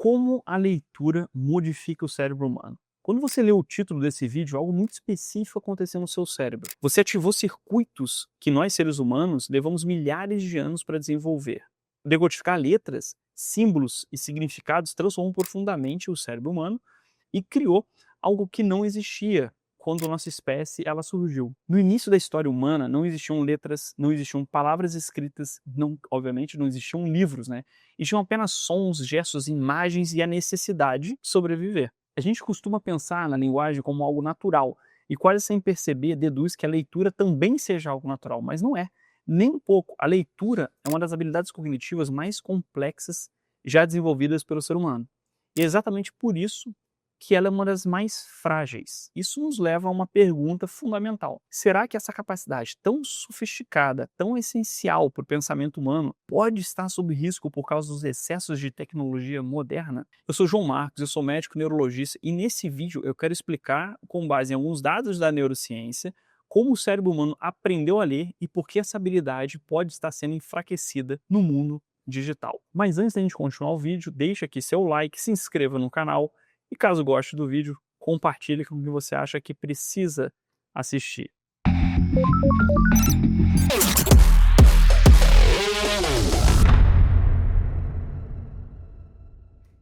Como a leitura modifica o cérebro humano? Quando você lê o título desse vídeo, algo muito específico aconteceu no seu cérebro. Você ativou circuitos que nós, seres humanos, levamos milhares de anos para desenvolver. Decodificar letras, símbolos e significados transformou profundamente o cérebro humano e criou algo que não existia quando a nossa espécie ela surgiu. No início da história humana não existiam letras, não existiam palavras escritas, não, obviamente não existiam livros, né? Existiam apenas sons, gestos, imagens e a necessidade de sobreviver. A gente costuma pensar na linguagem como algo natural e quase sem perceber deduz que a leitura também seja algo natural, mas não é. Nem um pouco. A leitura é uma das habilidades cognitivas mais complexas já desenvolvidas pelo ser humano. E é exatamente por isso que ela é uma das mais frágeis. Isso nos leva a uma pergunta fundamental. Será que essa capacidade tão sofisticada, tão essencial para o pensamento humano, pode estar sob risco por causa dos excessos de tecnologia moderna? Eu sou João Marcos, eu sou médico neurologista e nesse vídeo eu quero explicar, com base em alguns dados da neurociência, como o cérebro humano aprendeu a ler e por que essa habilidade pode estar sendo enfraquecida no mundo digital. Mas antes da gente continuar o vídeo, deixa aqui seu like, se inscreva no canal, e caso goste do vídeo, compartilhe com quem você acha que precisa assistir.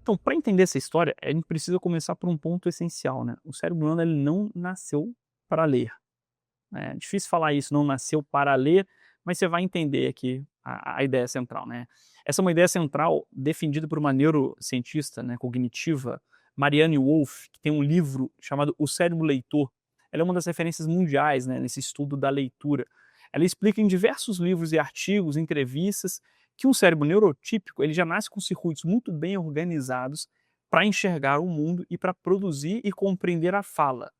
Então, para entender essa história, a gente precisa começar por um ponto essencial, né? O cérebro humano ele não nasceu para ler. É difícil falar isso, não nasceu para ler, mas você vai entender aqui a ideia central, né? Essa é uma ideia central defendida por uma neurocientista, né, cognitiva, Marianne Wolf, que tem um livro chamado O Cérebro Leitor. Ela é uma das referências mundiais, né, nesse estudo da leitura. Ela explica em diversos livros e artigos, entrevistas, que um cérebro neurotípico ele já nasce com circuitos muito bem organizados para enxergar o mundo e para produzir e compreender a fala.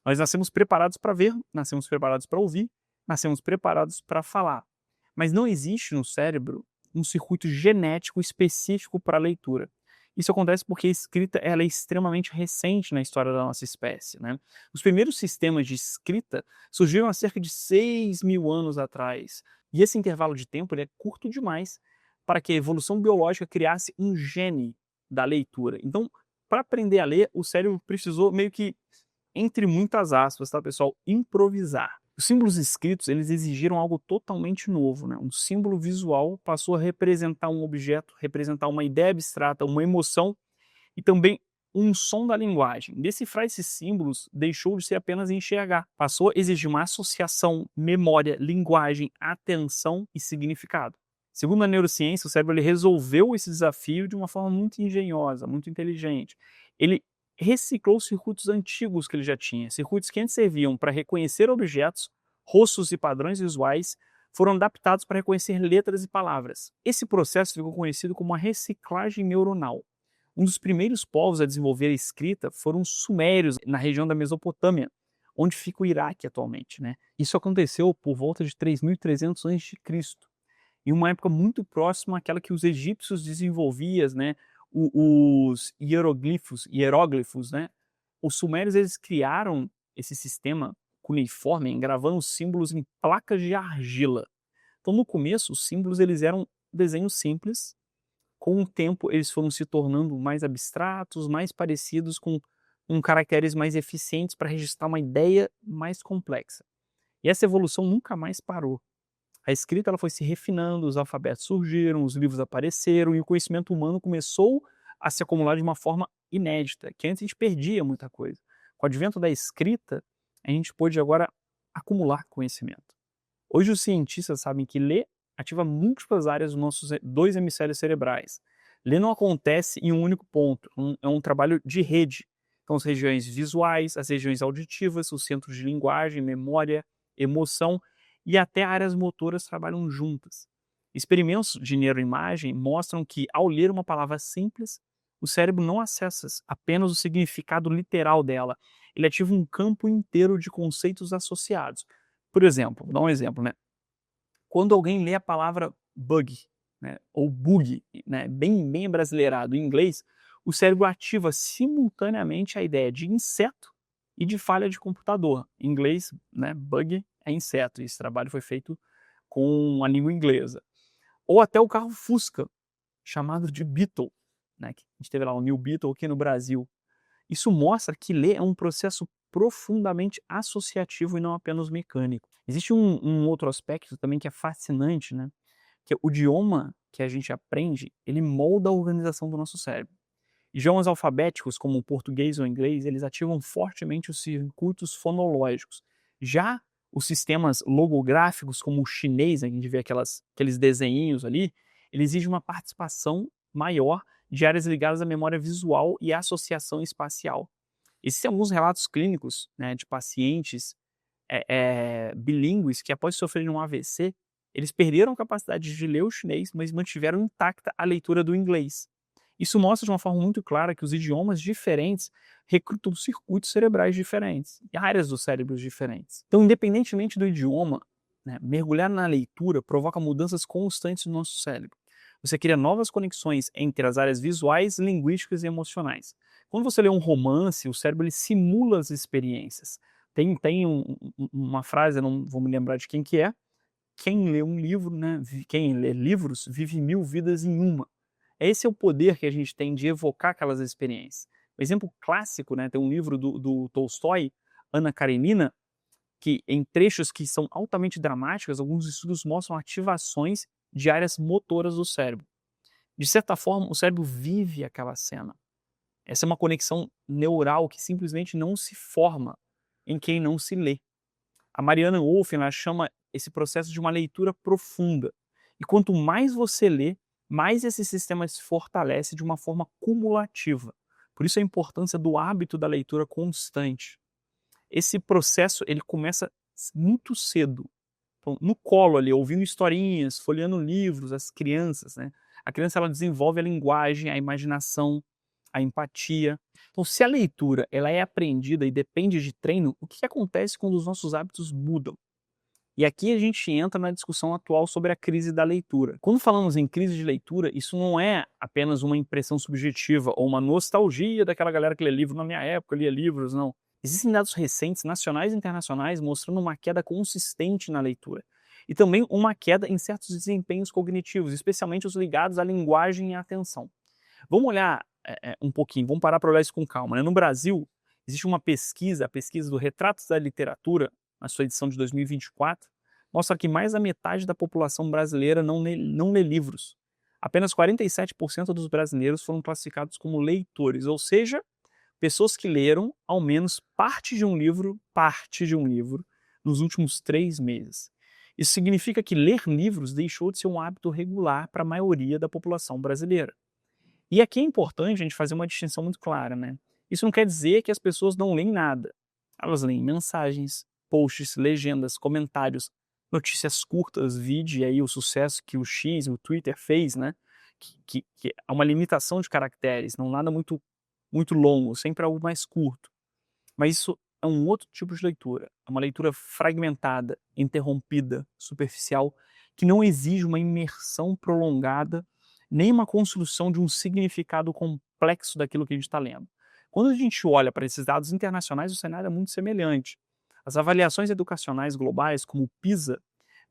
Nós nascemos preparados para ver, nascemos preparados para ouvir, nascemos preparados para falar. Mas não existe no cérebro um circuito genético específico para a leitura. Isso acontece porque a escrita ela é extremamente recente na história da nossa espécie, né? Os primeiros sistemas de escrita surgiram há cerca de 6.000 anos atrás. E esse intervalo de tempo ele é curto demais para que a evolução biológica criasse um gene da leitura. Então, para aprender a ler, o cérebro precisou meio que, entre muitas aspas, tá, pessoal, improvisar. Os símbolos escritos, eles exigiram algo totalmente novo, né? Um símbolo visual passou a representar um objeto, representar uma ideia abstrata, uma emoção e também um som da linguagem. Decifrar esses símbolos deixou de ser apenas enxergar, passou a exigir uma associação, memória, linguagem, atenção e significado. Segundo a neurociência, o cérebro ele resolveu esse desafio de uma forma muito engenhosa, muito inteligente. Ele reciclou circuitos antigos que ele já tinha, circuitos que antes serviam para reconhecer objetos, rostos e padrões visuais, foram adaptados para reconhecer letras e palavras. Esse processo ficou conhecido como a reciclagem neuronal. Um dos primeiros povos a desenvolver a escrita foram os sumérios, na região da Mesopotâmia, onde fica o Iraque atualmente, né? Isso aconteceu por volta de 3.300 a.C., em uma época muito próxima àquela que os egípcios desenvolviam, né? Os hieróglifos, né? Os sumérios eles criaram esse sistema cuneiforme, engravando os símbolos em placas de argila. Então, no começo, os símbolos eles eram desenhos simples. Com o tempo, eles foram se tornando mais abstratos, mais parecidos com caracteres mais eficientes para registrar uma ideia mais complexa. E essa evolução nunca mais parou. A escrita ela foi se refinando, os alfabetos surgiram, os livros apareceram e o conhecimento humano começou a se acumular de uma forma inédita, que antes a gente perdia muita coisa. Com o advento da escrita, a gente pôde agora acumular conhecimento. Hoje os cientistas sabem que ler ativa múltiplas áreas dos nossos dois hemisférios cerebrais. Ler não acontece em um único ponto, é um trabalho de rede. Então as regiões visuais, as regiões auditivas, os centros de linguagem, memória, emoção e até áreas motoras trabalham juntas. Experimentos de neuroimagem mostram que ao ler uma palavra simples, o cérebro não acessa apenas o significado literal dela, ele ativa um campo inteiro de conceitos associados. Por exemplo, vou dar um exemplo, né? Quando alguém lê a palavra bug, né, ou bug, né, bem brasileirado em inglês, o cérebro ativa simultaneamente a ideia de inseto e de falha de computador. Em inglês, né, bug é inseto, e esse trabalho foi feito com a língua inglesa. Ou até o carro Fusca, chamado de Beetle. né, que a gente teve lá o New Beetle aqui no Brasil. Isso mostra que ler é um processo profundamente associativo e não apenas mecânico. Existe um outro aspecto também que é fascinante, né, que é o idioma que a gente aprende, ele molda a organização do nosso cérebro. Idiomas alfabéticos, como o português ou o inglês, eles ativam fortemente os circuitos fonológicos. Já os sistemas logográficos, como o chinês, a gente vê aqueles desenhinhos ali, ele exige uma participação maior de áreas ligadas à memória visual e à associação espacial. Existem alguns relatos clínicos, né, de pacientes bilíngues que, após sofrerem um AVC, eles perderam a capacidade de ler o chinês, mas mantiveram intacta a leitura do inglês. Isso mostra de uma forma muito clara que os idiomas diferentes recrutam circuitos cerebrais diferentes e áreas dos cérebros diferentes. Então, independentemente do idioma, né, mergulhar na leitura provoca mudanças constantes no nosso cérebro. Você cria novas conexões entre as áreas visuais, linguísticas e emocionais. Quando você lê um romance, o cérebro ele simula as experiências. Tem uma frase, eu não vou me lembrar de quem que é, quem lê um livro, né, quem lê livros vive 1000 vidas em uma. Esse é o poder que a gente tem de evocar aquelas experiências. Um exemplo clássico, né, tem um livro do Tolstói, Ana Karenina, que em trechos que são altamente dramáticos, alguns estudos mostram ativações de áreas motoras do cérebro. De certa forma, o cérebro vive aquela cena. Essa é uma conexão neural que simplesmente não se forma em quem não se lê. A Marianne Wolf ela chama esse processo de uma leitura profunda. E quanto mais você lê, mais esse sistema se fortalece de uma forma cumulativa. Por isso a importância do hábito da leitura constante. Esse processo ele começa muito cedo. Então, no colo ali, ouvindo historinhas, folheando livros, as crianças, né? A criança ela desenvolve a linguagem, a imaginação, a empatia. Então, se a leitura ela é aprendida e depende de treino, o que acontece quando os nossos hábitos mudam? E aqui a gente entra na discussão atual sobre a crise da leitura. Quando falamos em crise de leitura, isso não é apenas uma impressão subjetiva ou uma nostalgia daquela galera que lê livro na minha época, lia livros, não. Existem dados recentes, nacionais e internacionais, mostrando uma queda consistente na leitura. E também uma queda em certos desempenhos cognitivos, especialmente os ligados à linguagem e à atenção. Vamos olhar um pouquinho, vamos parar para olhar isso com calma, né? No Brasil, existe uma pesquisa, a pesquisa do Retratos da Literatura, na sua edição de 2024, mostra que mais da metade da população brasileira não lê livros. Apenas 47% dos brasileiros foram classificados como leitores, ou seja, pessoas que leram ao menos parte de um livro, nos últimos 3 meses. Isso significa que ler livros deixou de ser um hábito regular para a maioria da população brasileira. E aqui é importante a gente fazer uma distinção muito clara, né? Isso não quer dizer que as pessoas não leem nada. Elas leem mensagens, posts, legendas, comentários, notícias curtas, vide aí o sucesso que o X, o Twitter fez, né? Que há uma limitação de caracteres, não nada muito longo, sempre algo mais curto. Mas isso é um outro tipo de leitura, é uma leitura fragmentada, interrompida, superficial, que não exige uma imersão prolongada, nem uma construção de um significado complexo daquilo que a gente está lendo. Quando a gente olha para esses dados internacionais, o cenário é muito semelhante. As avaliações educacionais globais, como o PISA,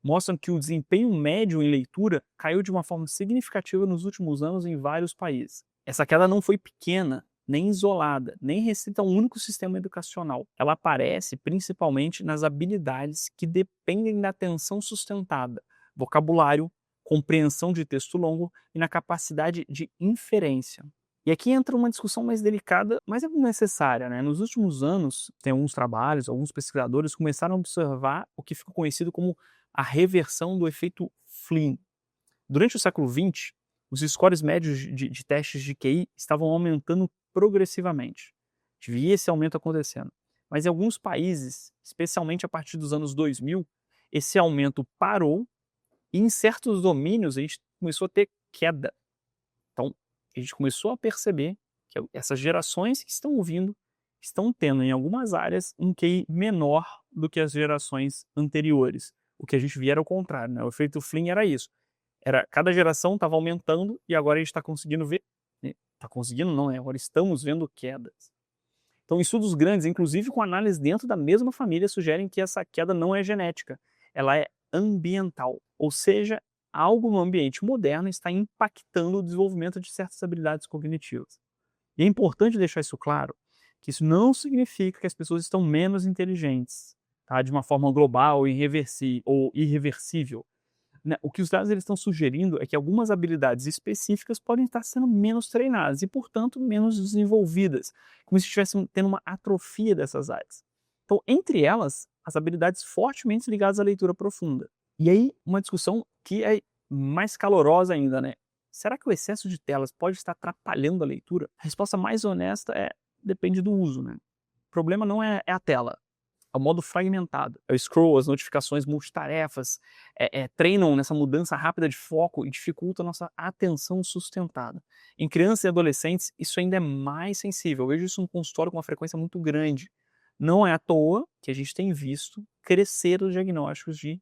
mostram que o desempenho médio em leitura caiu de uma forma significativa nos últimos anos em vários países. Essa queda não foi pequena, nem isolada, nem restrita a um único sistema educacional. Ela aparece principalmente nas habilidades que dependem da atenção sustentada, vocabulário, compreensão de texto longo e na capacidade de inferência. E aqui entra uma discussão mais delicada, mas é necessária, né? Nos últimos anos, tem alguns trabalhos, alguns pesquisadores começaram a observar o que ficou conhecido como a reversão do efeito Flynn. Durante o século XX, os scores médios de testes de QI estavam aumentando progressivamente. A gente via esse aumento acontecendo. Mas em alguns países, especialmente a partir dos anos 2000, esse aumento parou e em certos domínios a gente começou a ter queda. Então, a gente começou a perceber que essas gerações que estão ouvindo estão tendo em algumas áreas um QI menor do que as gerações anteriores. O que a gente via era o contrário, né? O efeito Flynn era isso. Cada geração estava aumentando e agora a gente está conseguindo ver. Está conseguindo não, né? Agora estamos vendo quedas. Então estudos grandes, inclusive com análise dentro da mesma família, sugerem que essa queda não é genética, ela é ambiental. Ou seja, algo no ambiente moderno está impactando o desenvolvimento de certas habilidades cognitivas. E é importante deixar isso claro, que isso não significa que as pessoas estão menos inteligentes, tá? De uma forma global ou irreversível, né? O que os dados eles estão sugerindo é que algumas habilidades específicas podem estar sendo menos treinadas e, portanto, menos desenvolvidas, como se estivessem tendo uma atrofia dessas áreas. Então, entre elas, as habilidades fortemente ligadas à leitura profunda. E aí, uma discussão que é mais calorosa ainda, né? Será que o excesso de telas pode estar atrapalhando a leitura? A resposta mais honesta é: depende do uso, né? O problema não é a tela, é o modo fragmentado. É o scroll, as notificações multitarefas, treinam nessa mudança rápida de foco e dificultam a nossa atenção sustentada. Em crianças e adolescentes, isso ainda é mais sensível. Eu vejo isso no consultório com uma frequência muito grande. Não é à toa que a gente tem visto crescer os diagnósticos de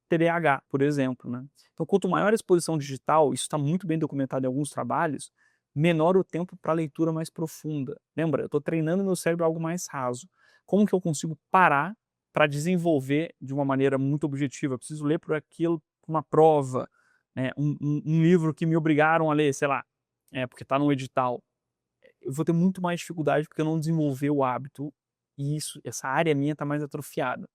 TDAH, por exemplo, né? Então, quanto maior a exposição digital, isso está muito bem documentado em alguns trabalhos, menor o tempo para leitura mais profunda. Lembra, eu estou treinando meu cérebro algo mais raso. Como que eu consigo parar para desenvolver de uma maneira muito objetiva? Eu preciso ler por aquilo, uma prova, né, um livro que me obrigaram a ler, sei lá, porque está no edital. Eu vou ter muito mais dificuldade porque eu não desenvolvi o hábito e essa área minha está mais atrofiada.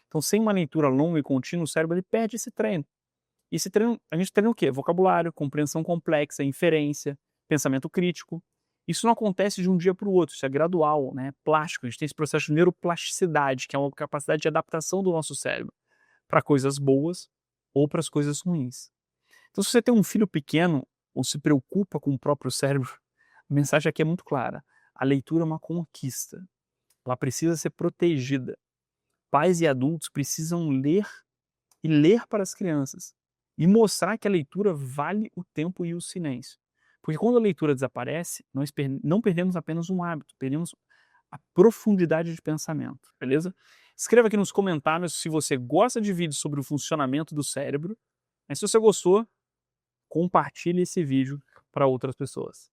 Então, sem uma leitura longa e contínua, o cérebro ele perde esse treino. E esse treino, a gente treina o quê? Vocabulário, compreensão complexa, inferência, pensamento crítico. Isso não acontece de um dia para o outro, isso é gradual, né? É plástico. A gente tem esse processo de neuroplasticidade, que é uma capacidade de adaptação do nosso cérebro para coisas boas ou para as coisas ruins. Então, se você tem um filho pequeno ou se preocupa com o próprio cérebro, a mensagem aqui é muito clara. A leitura é uma conquista. Ela precisa ser protegida. Pais e adultos precisam ler e ler para as crianças e mostrar que a leitura vale o tempo e o silêncio. Porque quando a leitura desaparece, nós não perdemos apenas um hábito, perdemos a profundidade de pensamento, beleza? Escreva aqui nos comentários se você gosta de vídeos sobre o funcionamento do cérebro, mas se você gostou, compartilhe esse vídeo para outras pessoas.